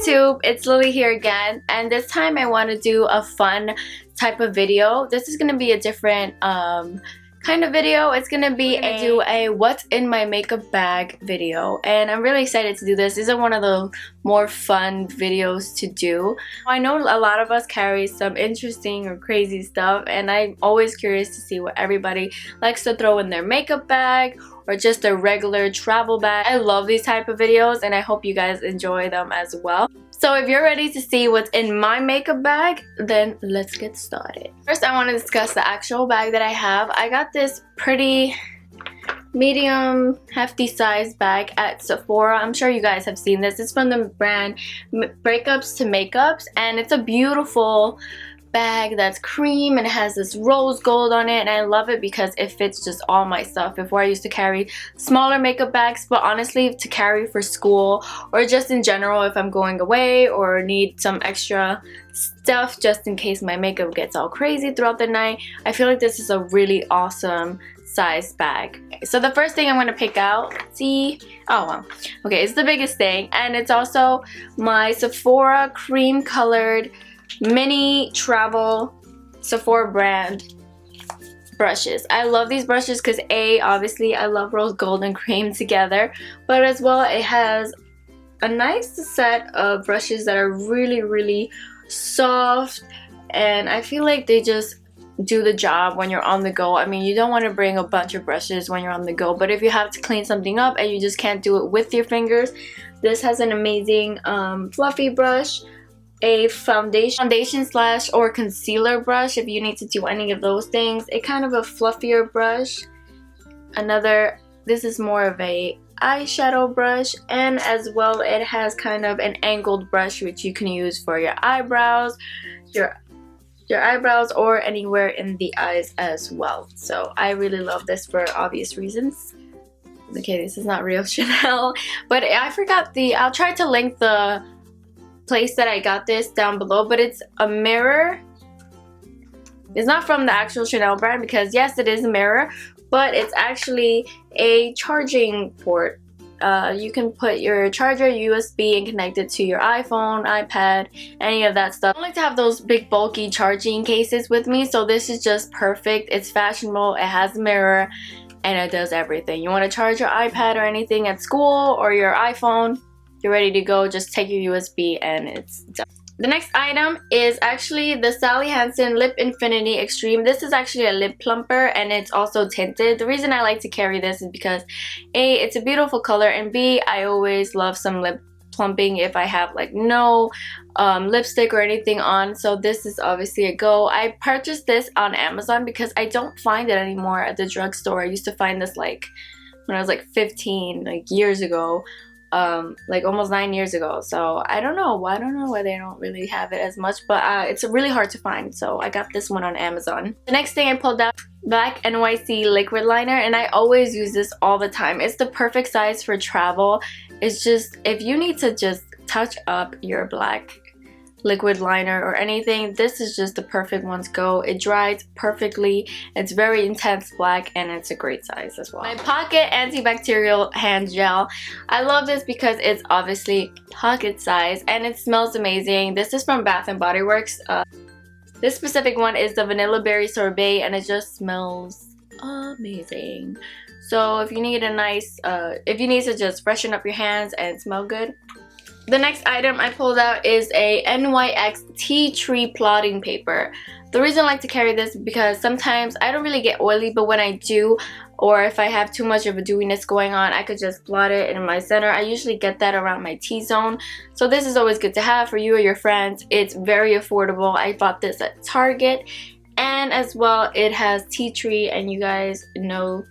YouTube, it's Lily here again, and this time I want to do a fun type of video. This is going to be a different kind of video. It's going to be a what's in my makeup bag video, and I'm really excited to do this. This is one of the more fun videos to do. I know a lot of us carry some interesting or crazy stuff, and I'm always curious to see what everybody likes to throw in their makeup bag or just a regular travel bag. I love these type of videos, and I hope you guys enjoy them as well. So if you're ready to see what's in my makeup bag, then let's get started. First, I want to discuss the actual bag that I have. I got this pretty medium hefty size bag at Sephora. I'm sure you guys have seen this. It's from the brand Breakups to Makeups, and it's a beautiful bag that's cream and it has this rose gold on it, and I love it because it fits just all my stuff. Before I used to carry smaller makeup bags, but honestly to carry for school or just in general if I'm going away or need some extra stuff just in case my makeup gets all crazy throughout the night, I feel like this is a really awesome size bag. So the first thing I'm going to pick out, it's the biggest thing, and it's also my Sephora cream colored mini travel Sephora brand brushes. I love these brushes because obviously I love rose gold and cream together, but as well it has a nice set of brushes that are really soft, and I feel like they just do the job when you're on the go. I mean, you don't want to bring a bunch of brushes when you're on the go, but if you have to clean something up and you just can't do it with your fingers, this has an amazing fluffy brush, a foundation slash or concealer brush if you need to do any of those things, a kind of a fluffier brush, this is more of a eyeshadow brush, and as well it has kind of an angled brush which you can use for your eyebrows, your eyebrows or anywhere in the eyes as well. So I really love this for obvious reasons. Okay, this is not real Chanel, but I forgot I'll try to link the place that I got this down below, but it's a mirror. It's not from the actual Chanel brand because yes, it is a mirror, but it's actually a charging port. You can put your charger, USB, and connect it to your iPhone, iPad, any of that stuff. I don't like to have those big bulky charging cases with me, so this is just perfect. It's fashionable, it has a mirror, and it does everything. You want to charge your iPad or anything at school or your iPhone, you're ready to go. Just take your USB and it's done. The next item is actually the Sally Hansen Lip Infinity Extreme. This is actually a lip plumper and it's also tinted. The reason I like to carry this is because A, it's a beautiful color, and B, I always love some lip plumping if I have like no lipstick or anything on. So this is obviously a go. I purchased this on Amazon because I don't find it anymore at the drugstore. I used to find this like when I was like 15, like years ago. Like almost 9 years ago, so I don't know why they don't really have it as much, but it's really hard to find, so I got this one on Amazon. The next thing I pulled out, Black NYC liquid liner, and I always use this all the time. It's the perfect size for travel. It's just if you need to just touch up your black liquid liner or anything, this is just the perfect one to go. It dries perfectly, it's very intense black, and it's a great size as well. My Pocket antibacterial hand gel, I love this because it's obviously pocket size and it smells amazing. This is from Bath and Body Works. This specific one is the vanilla berry sorbet, and it just smells amazing. So if you need a nice if you need to just freshen up your hands and smell good. The next item I pulled out is a NYX Tea Tree Plotting Paper. The reason I like to carry this is because sometimes I don't really get oily, but when I do, or if I have too much of a dewiness going on, I could just blot it in my center. I usually get that around my T-zone. So this is always good to have for you or your friends. It's very affordable. I bought this at Target, and as well it has tea tree, and you guys know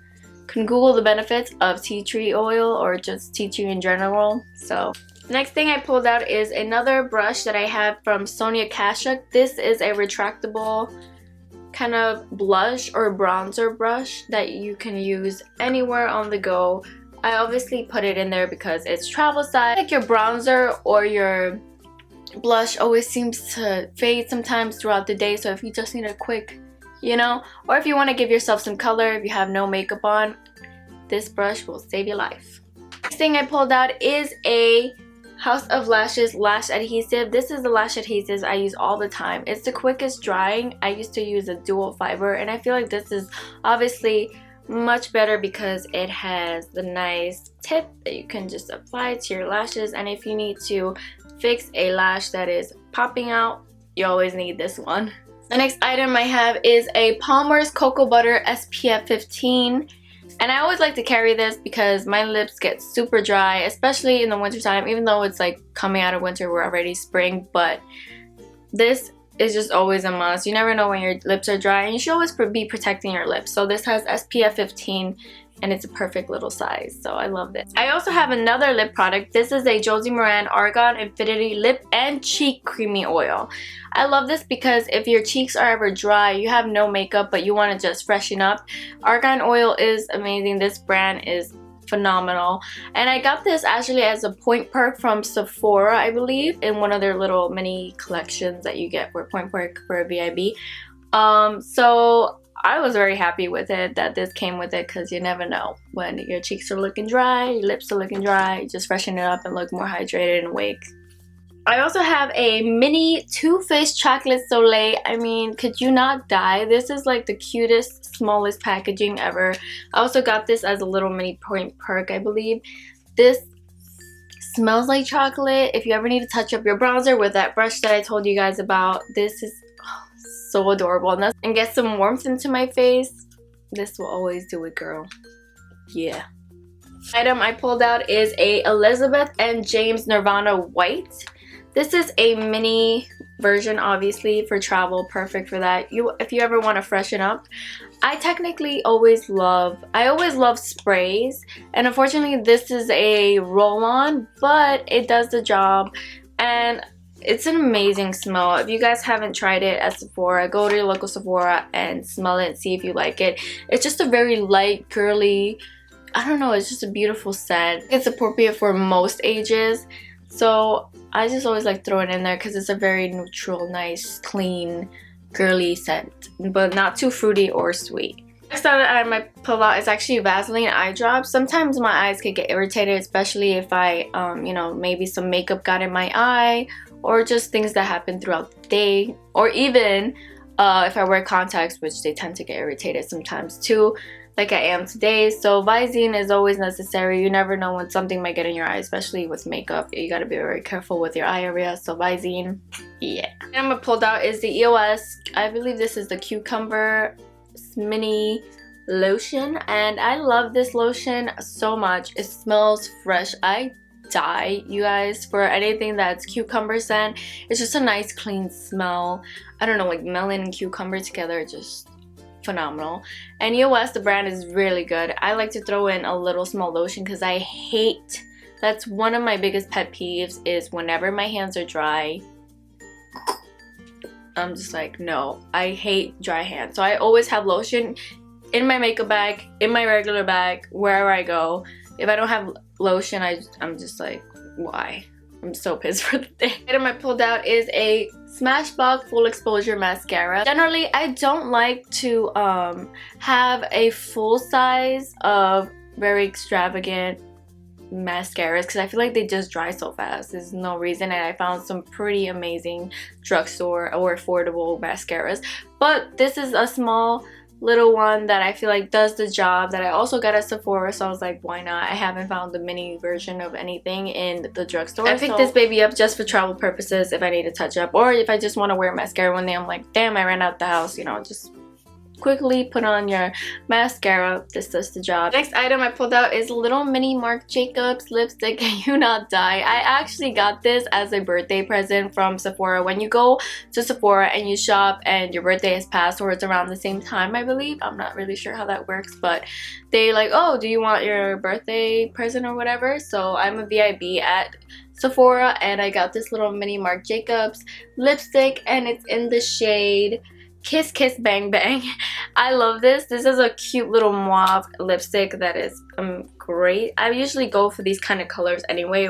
can Google the benefits of tea tree oil or just tea tree in general. So the next thing I pulled out is another brush that I have from Sonia Kashuk. This is a retractable kind of blush or bronzer brush that you can use anywhere on the go. I obviously put it in there because it's travel size. Like your bronzer or your blush always seems to fade sometimes throughout the day, so if you just need a quick, or if you want to give yourself some color if you have no makeup on, this brush will save your life. Next thing I pulled out is a House of Lashes Lash Adhesive. This is the lash adhesives I use all the time. It's the quickest drying. I used to use a dual fiber, and I feel like this is obviously much better because it has the nice tip that you can just apply to your lashes. And if you need to fix a lash that is popping out, you always need this one. The next item I have is a Palmer's Cocoa Butter SPF 15. And I always like to carry this because my lips get super dry, especially in the winter time. Even though it's like coming out of winter, we're already spring, but this is just always a must. You never know when your lips are dry, and you should always be protecting your lips. So this has SPF 15 and it's a perfect little size, so I love this. I also have another lip product. This is a Josie Maran Argan Infinity Lip and Cheek Creamy Oil. I love this because if your cheeks are ever dry, you have no makeup, but you want to just freshen up, Argan oil is amazing. This brand is phenomenal, and I got this actually as a point perk from Sephora, I believe, in one of their little mini collections that you get for point perk for a VIB. So I was very happy with it that this came with it, because you never know when your cheeks are looking dry, your lips are looking dry, just freshen it up and look more hydrated and awake. I also have a mini Too Faced Chocolate Soleil. I mean, could you not die? This is like the cutest, smallest packaging ever. I also got this as a little mini point perk, I believe. This smells like chocolate. If you ever need to touch up your bronzer with that brush that I told you guys about, this is so adorable. And get some warmth into my face. This will always do it, girl. Yeah. Item I pulled out is a Elizabeth and James Nirvana White. This is a mini version, obviously, for travel. Perfect for that. If you ever want to freshen up. I always love sprays, and unfortunately this is a roll-on, but it does the job, and it's an amazing smell. If you guys haven't tried it at Sephora, go to your local Sephora and smell it and see if you like it. It's just a very light, girly, I don't know, it's just a beautiful scent. It's appropriate for most ages, so I just always like throw it in there because it's a very neutral, nice, clean, girly scent, but not too fruity or sweet. Next item I pull out is actually Vaseline eye drops. Sometimes my eyes could get irritated, especially if I, you know, maybe some makeup got in my eye, or just things that happen throughout the day, or even if I wear contacts, which they tend to get irritated sometimes too, like I am today. So Visine is always necessary. You never know when something might get in your eye, especially with makeup. You gotta be very careful with your eye area, so Visine, yeah. And I pulled out is the EOS, I believe this is the Cucumber Mini Lotion, and I love this lotion so much. It smells fresh. I die, you guys, for anything that's cucumber scent. It's just a nice clean smell. I don't know, like melon and cucumber together, just phenomenal. And EOS, the brand, is really good. I like to throw in a little small lotion because I hate, that's one of my biggest pet peeves, is whenever my hands are dry, I'm just like, no, I hate dry hands. So I always have lotion in my makeup bag, in my regular bag, wherever I go. If I don't have lotion, I'm just like, why? I'm so pissed for the thing. The item I pulled out is a Smashbox Full Exposure Mascara. Generally, I don't like to have a full size of very extravagant mascaras because I feel like they just dry so fast. There's no reason, and I found some pretty amazing drugstore or affordable mascaras. But this is a small little one that I feel like does the job, that I also got at Sephora, so I was like, why not? I haven't found the mini version of anything in the drugstore. I picked this baby up just for travel purposes, if I need to touch up, or if I just want to wear mascara one day. I'm like, damn, I ran out the house, you know, just quickly put on your mascara. This does the job. Next item I pulled out is a little mini Marc Jacobs lipstick. Can you not die? I actually got this as a birthday present from Sephora. When you go to Sephora and you shop and your birthday has passed, or it's around the same time, I believe, I'm not really sure how that works, but they like, oh, do you want your birthday present or whatever? So I'm a VIB at Sephora, and I got this little mini Marc Jacobs lipstick, and it's in the shade Kiss Kiss Bang Bang. I love this. This is a cute little mauve lipstick that is great. I usually go for these kind of colors anyway.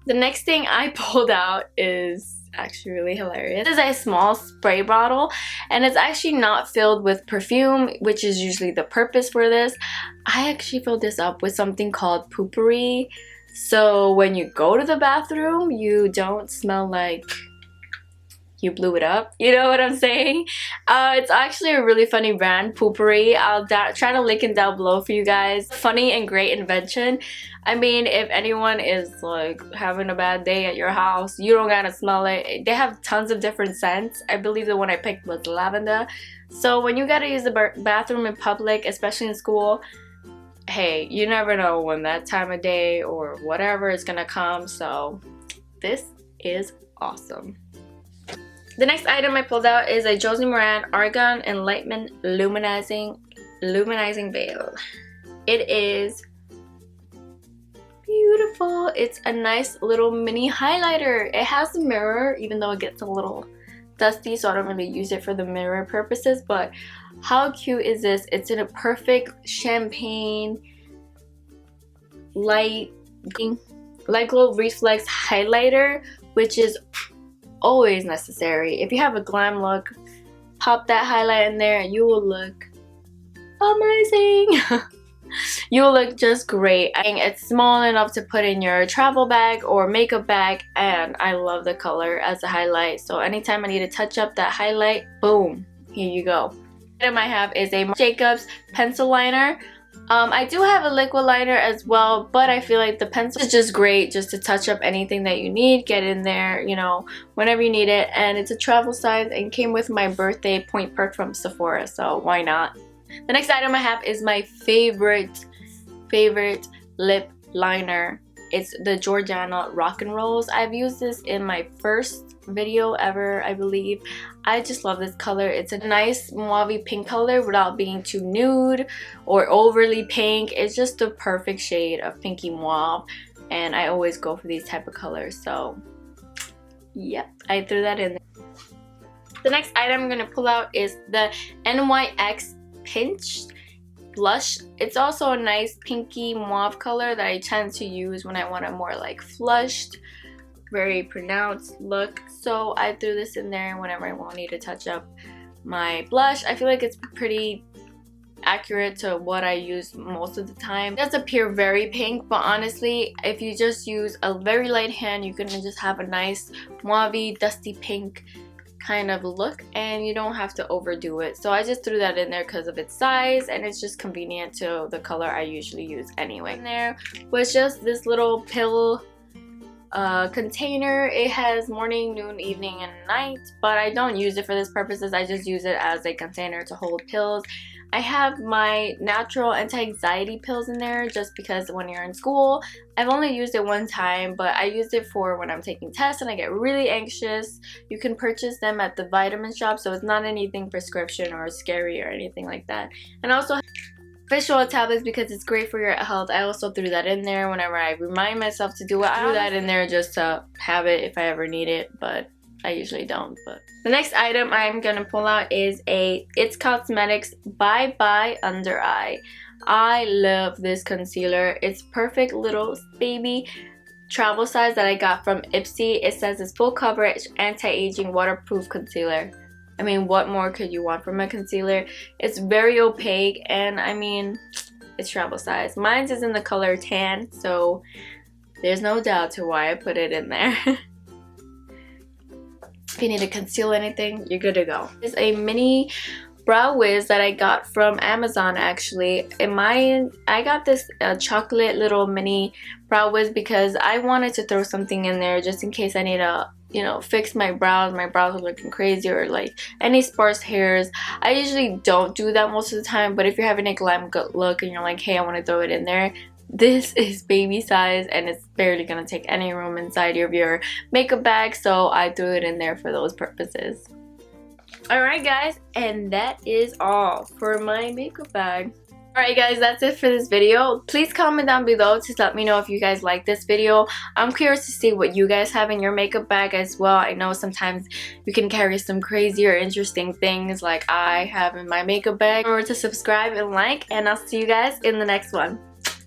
The next thing I pulled out is actually really hilarious. This is a small spray bottle, and it's actually not filled with perfume, which is usually the purpose for this. I actually filled this up with something called Pool-Pourri. so when you go to the bathroom, you don't smell like you blew it up. You know what I'm saying? It's actually a really funny brand, Pool-Pourri. I'll try to link it down below for you guys. Funny and great invention. I mean, if anyone is like having a bad day at your house, you don't gotta smell it. They have tons of different scents. I believe the one I picked was lavender. So when you gotta use the bathroom in public, especially in school, hey, you never know when that time of day or whatever is gonna come. So this is awesome. The next item I pulled out is a Josie Maran Argan Enlightenment Luminizing Veil. It is beautiful. It's a nice little mini highlighter. It has a mirror, even though it gets a little dusty, so I don't really use it for the mirror purposes, but how cute is this? It's in a perfect champagne light glow reflex highlighter, which is always necessary. If you have a glam look, pop that highlight in there and you will look amazing. You will look just great. I think it's small enough to put in your travel bag or makeup bag, and I love the color as a highlight. So anytime I need to touch up that highlight, boom, here you go. The item I have is a Marc Jacobs pencil liner. I do have a liquid liner as well, but I feel like the pencil is just great just to touch up anything that you need, get in there, you know, whenever you need it. And it's a travel size and came with my birthday point perk from Sephora, so why not? The next item I have is my favorite lip liner. It's the Jordana Rock and Rolls. I've used this in my first video ever, I believe. I just love this color. It's a nice mauve pink color without being too nude or overly pink. It's just the perfect shade of pinky mauve, and I always go for these type of colors. So yep, I threw that in there. The next item I'm gonna pull out is the NYX Pinch blush. It's also a nice pinky mauve color that I tend to use when I want a more like flushed, very pronounced look. So I threw this in there whenever I want to touch up my blush. I feel like it's pretty accurate to what I use most of the time. It does appear very pink, but honestly, if you just use a very light hand, you can just have a nice mauve, dusty pink kind of look, and you don't have to overdo it. So I just threw that in there because of its size, and it's just convenient to the color I usually use anyway. In there was just this little pill container. It has morning, noon, evening, and night, but I don't use it for this purposes. I just use it as a container to hold pills. I have my natural anti-anxiety pills in there just because when you're in school, I've only used it one time, but I use it for when I'm taking tests and I get really anxious. You can purchase them at the vitamin shop, so it's not anything prescription or scary or anything like that. And also fish oil tablets because it's great for your health. I also threw that in there whenever I remind myself to do it. I threw that in there just to have it if I ever need it, but I usually don't. But the next item I'm gonna pull out is a It's Cosmetics Bye Bye Under Eye. I love this concealer. It's perfect little baby travel size that I got from Ipsy. It says it's full coverage, anti-aging, waterproof concealer. I mean, what more could you want from a concealer? It's very opaque, and I mean, it's travel size. Mine is in the color tan, so there's no doubt to why I put it in there. If you need to conceal anything, you're good to go. It's a mini brow wiz that I got from Amazon actually. I got this chocolate little mini brow wiz because I wanted to throw something in there just in case I need to, you know, fix my brows. My brows are looking crazy, or like any sparse hairs. I usually don't do that most of the time, but if you're having a glam look and you're like, hey, I want to throw it in there, this is baby size and it's barely gonna take any room inside of your makeup bag, so I threw it in there for those purposes. Alright guys, and that is all for my makeup bag. Alright guys, that's it for this video. Please comment down below to let me know if you guys like this video. I'm curious to see what you guys have in your makeup bag as well. I know sometimes you can carry some crazy or interesting things like I have in my makeup bag. Remember to subscribe and like, and I'll see you guys in the next one.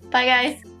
Bye guys!